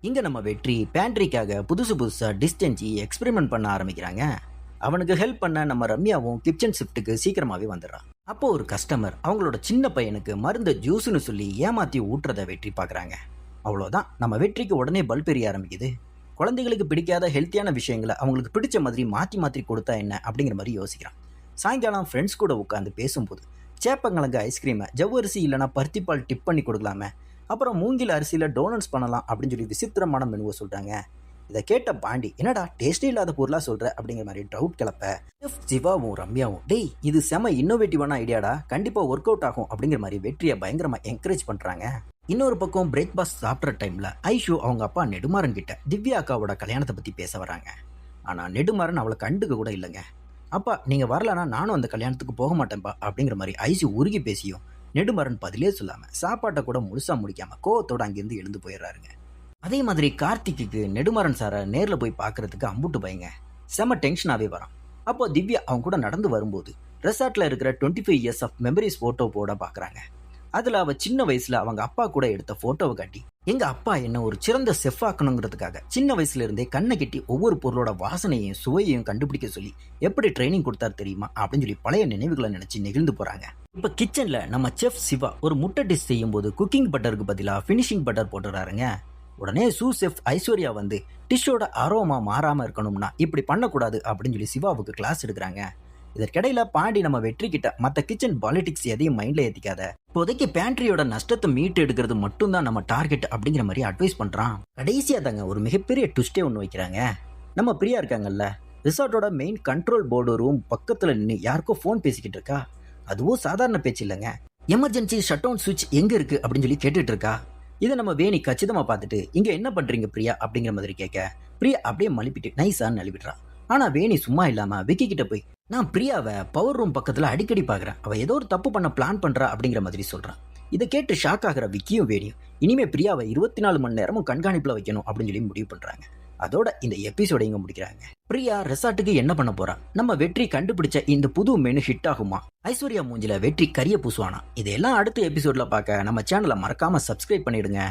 இங்க நம்ம வெற்றி பேண்ட்ரிக்காக புதுசா டிஷ் செஞ்சு எக்ஸ்பெரிமெண்ட் பண்ண ஆரம்பிக்கிறாங்க. அவனுக்கு ஹெல்ப் பண்ண நம்ம ரம்யாவும் கிச்சன் ஷிஃப்ட்டுக்கு சீக்கிரமாவே வந்துடுறான். அப்போ ஒரு கஸ்டமர் அவங்களோட சின்ன பையனுக்கு மருந்து ஜூஸ்னு சொல்லி ஏமாத்தி ஊட்டுறத வெற்றி பார்க்குறாங்க. அவ்வளோதான், நம்ம வெற்றிக்கு உடனே பல்ப் எரிய ஆரம்பிக்குது. குழந்தைகளுக்கு பிடிக்காத ஹெல்த்தியான விஷயங்களை அவங்களுக்கு பிடிச்ச மாதிரி மாற்றி மாற்றி கொடுத்தா என்ன அப்படிங்கிற மாதிரி யோசிக்கிறான். சாயங்காலம் ஃப்ரெண்ட்ஸ் கூட உட்காந்து பேசும்போது சேப்பங்கிழங்கு ஐஸ்கிரீமை ஜவ்வரிசி இல்லைனா பருத்திப்பால் டிப் பண்ணி கொடுக்கலாமே, அப்புறம் மூங்கில் அரிசியில் டோனட்ஸ் பண்ணலாம் அப்படின்னு சொல்லி விசித்திரமான மெனுவை சொல்கிறாங்க. இதை கேட்ட பாண்டி, என்னடா டேஸ்டே இல்லாத பொருளாக சொல்கிற அப்படிங்கிற மாதிரி டவுட் கிளப்ப, செஃப் சிவாவும் ரம்யாவும், டேய் இது செம இன்னோவேட்டிவான ஐடியாடா, கண்டிப்பாக ஒர்க் அவுட் ஆகும் அப்படிங்கிற மாதிரி வெற்றியை பயங்கரமாக என்கரேஜ் பண்ணுறாங்க. இன்னொரு பக்கம் பிரேக்ஃபாஸ்ட் சாப்பிட்ற டைமில் ஐஷு அவங்க அப்பா நெடுமாறன் கிட்ட திவ்யா அக்காவோட கல்யாணத்தை பற்றி பேச வராங்க. ஆனால் நெடுமாறன் அவளை கண்டுக்க கூட இல்லைங்க. அப்பா நீங்கள் வரலன்னா நானும் அந்த கல்யாணத்துக்கு போக மாட்டேன்ப்பா அப்படிங்கிற மாதிரி ஐஷு உருகி பேசியும் நெடுமாறன் பதிலே சொல்லாமல் சாப்பாட்டை கூட முழுசாக முடிக்காமல் கோவத்தோடு அங்கேருந்து எழுந்து போயிடுறாருங்க. அதே மாதிரி கார்த்திக்கு நெடுமாறன் சாரை நேரில் போய் பார்க்கறதுக்கு அம்புட்டு பயங்க செம டென்ஷனாகவே வரான். அப்போ திவ்யா அவங்க கூட நடந்து வரும்போது ரெசார்ட்டில் இருக்கிற 25 இயர்ஸ் ஆஃப் மெமரிஸ் ஃபோட்டோ போட பார்க்குறாங்க. அதில் அவள் சின்ன வயசில் அவங்க அப்பா கூட எடுத்த ஃபோட்டோவை காட்டி, எங்கள் அப்பா என்ன ஒரு சிறந்த செஃப் ஆக்கணுங்கிறதுக்காக சின்ன வயசுல இருந்தே கண்ணை கட்டி ஒவ்வொரு பொருளோட வாசனையும் சுவையையும் கண்டுபிடிக்க சொல்லி எப்படி ட்ரைனிங் கொடுத்தாரு தெரியுமா அப்படின்னு சொல்லி பழைய நினைவுகளை நினச்சி நெகிழ்ந்து போகிறாங்க. இப்போ கிச்சனில் நம்ம செஃப் சிவா ஒரு முட்டை டிஷ் செய்யும்போது குக்கிங் பட்டருக்கு பதிலாக ஃபினிஷிங் பட்டர் போட்டுறாருங்க. உடனே செஃப் ஐஸ்வர்யா வந்து டிஷ்ஷோட அரோமா மாறாமல் இருக்கணும்னா இப்படி பண்ணக்கூடாது அப்படின்னு சொல்லி சிவாவுக்கு கிளாஸ் எடுக்கிறாங்க. இதற்கிடையில பாண்டி நம்ம வெற்றி கிட்ட மற்ற கிச்சன் பாலிடிக்ஸ் எதையும் மைண்ட்ல ஏத்திக்காத, இப்போதைக்கு பேண்ட்ரியோட நஷ்டத்தை மீட்டு எடுக்கிறது மட்டும்தான் நம்ம டார்கெட் அப்படிங்கிற மாதிரி அட்வைஸ் பண்றான். கடைசியா தாங்க ஒரு மிகப்பெரிய ட்விஸ்டே ஒன்று வைக்கிறாங்க. நம்ம பிரியா இருக்காங்கல்ல, ரிசார்ட்டோட மெயின் கண்ட்ரோல் போர்டு ரூம் பக்கத்துல நின்று யாருக்கோ ஃபோன் பேசிக்கிட்டு இருக்கா. அதுவும் சாதாரண பேச்சு இல்லைங்க, எமர்ஜென்சி ஷட் டவுன் சுவிட்ச் எங்க இருக்கு அப்படின்னு சொல்லி கேட்டுட்டு இருக்கா. இதை நம்ம வேணி கச்சிதமா பார்த்துட்டு, இங்க என்ன பண்றீங்க பிரியா அப்படிங்கிற மாதிரி கேட்க, பிரியா அப்படியே மலிப்பிட்டு நைஸான்னு நழுவிடுறா. ஆனா வேணி சும்மா இல்லாம விக்கி கிட்ட போய், நான் பிரியாவை பவர் ரூம் பக்கத்துல அடிக்கடி பாக்குறேன், அவ ஏதோ ஒரு தப்பு பண்ண பிளான் பண்றா அப்படிங்கிற மாதிரி சொல்றான். இதை கேட்டு ஷாக் ஆகிற விக்கியும் வேணியும் இனிமே பிரியாவை 24 மணி நேரமும் கண்காணிப்புல வைக்கணும் அப்படின்னு சொல்லி முடிவு பண்றாங்க. அதோட இந்த எபிசோட இங்க முடிக்கிறாங்க. பிரியா ரெசார்ட்டுக்கு என்ன பண்ண போறா, நம்ம வெற்றி கண்டுபிடிச்ச இந்த புது மெனு ஹிட் ஆகுமா, ஐஸ்வர்யா மூஞ்சில வெற்றி கரிய பூசுவானா, இதையெல்லாம் அடுத்த எபிசோட்ல பார்க்க நம்ம சேனலை மறக்காம சப்ஸ்கிரைப் பண்ணிடுங்க.